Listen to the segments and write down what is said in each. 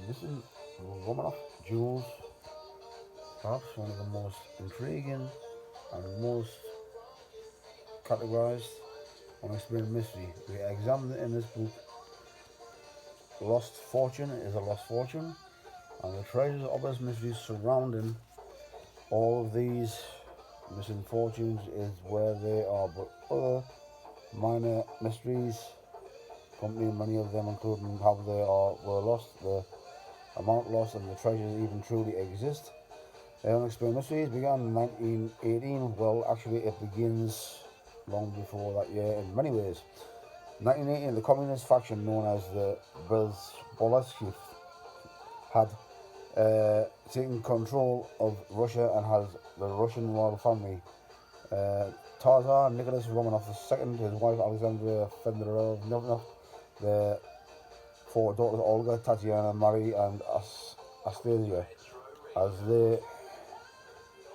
missing Romanov jewels, perhaps one of the most intriguing and most categorized unexplained mystery. We examine it in this book. Lost fortune is a lost fortune, and the treasures of this mystery surrounding all of these missing fortunes is where they are. But other minor mysteries accompany many of them, including how they were lost, the amount lost, and the treasures even truly exist. The unexplained mysteries began in 1918. Well, actually, it begins long before that year in many ways. 1918, the communist faction known as the Bolshevik had taken control of Russia and has the Russian royal family. Tsar Nicholas Romanov II, his wife Alexandra Fedorovna, their four daughters Olga, Tatiana, Marie, and Astasia, as their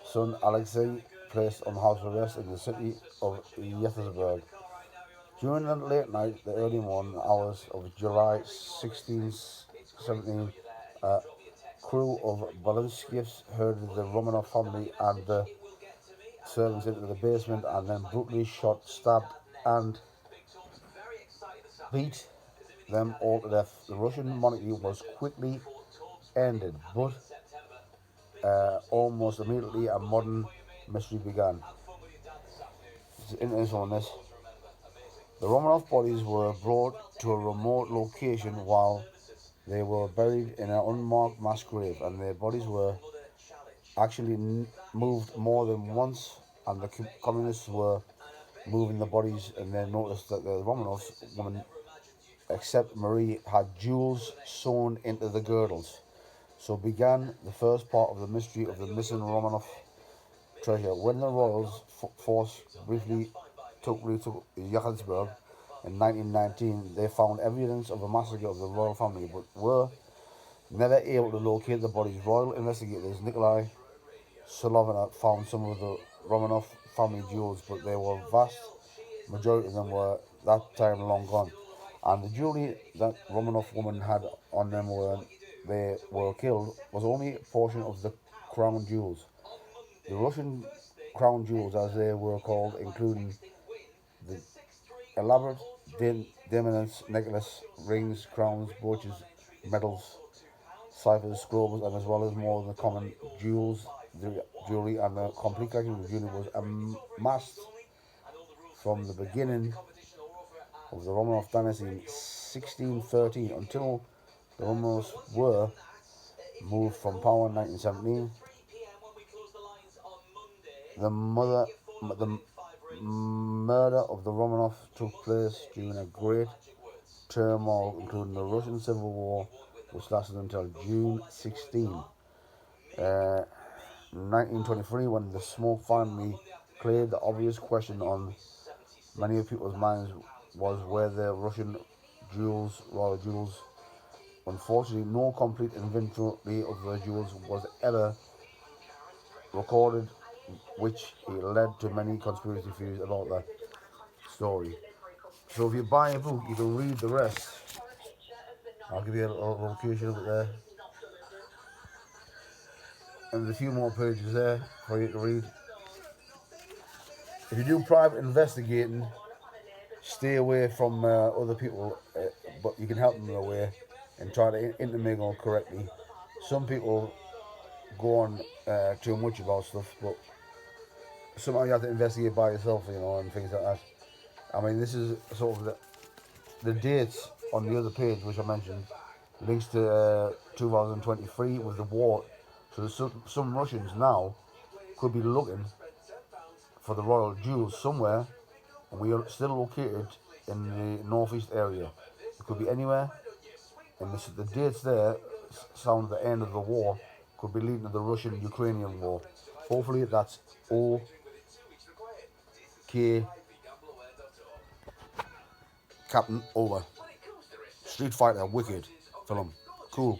son Alexei placed on house arrest in the city of Yekaterinburg. During the late night, the early morning hours of July 1617, a crew of Bolsheviks herded the Romanov family and the servants into the basement and then brutally shot, stabbed, and beat them all to death. The Russian monarchy was quickly ended, but almost immediately a modern mystery began. Into on this. The Romanov bodies were brought to a remote location while they were buried in an unmarked mass grave, and their bodies were actually moved more than once, and the communists were moving the bodies, and then noticed that the Romanov woman, except Marie, had jewels sewn into the girdles. So began the first part of the mystery of the missing Romanov treasure. When the royals' force briefly took Yekaterinburg in 1919, they found evidence of a massacre of the royal family, but were never able to locate the bodies. Royal investigators Nikolai Solovina found some of the Romanov family jewels, but they were vast majority of them were that time long gone. And the jewelry that Romanov woman had on them when they were killed was only a portion of the crown jewels. The Russian crown jewels, as they were called, including the elaborate diamonds, necklace, rings, crowns, brooches, medals, ciphers, globes, and as well as more of the common jewels, the jewelry, and the complete collection of jewelry was amassed from the beginning of the Romanov dynasty in 1613 until the Romanovs were moved from power in 1917. The murder of the Romanov took place during a great turmoil, including the Russian Civil War, which lasted until June 1923, when the smoke finally cleared. The obvious question on many of people's minds was where the Russian royal jewels. Unfortunately, no complete inventory of the jewels was ever recorded, which led to many conspiracy theories about that story. So if you buy a book, you can read the rest. I'll give you a location of it there. And there's a few more pages there for you to read. If you do private investigating, stay away from other people, but you can help them in a way and try to intermingle correctly. Some people go on too much about stuff, but sometimes you have to investigate by yourself, and things like that. I mean, this is sort of the dates on the other page, which I mentioned, links to 2023 with the war. So some Russians now could be looking for the royal jewels somewhere, and we are still located in the northeast area. It could be anywhere, and the dates there sound the end of the war, could be leading to the Russian-Ukrainian war. Hopefully that's okay. Captain, over. Street Fighter, wicked film. Cool.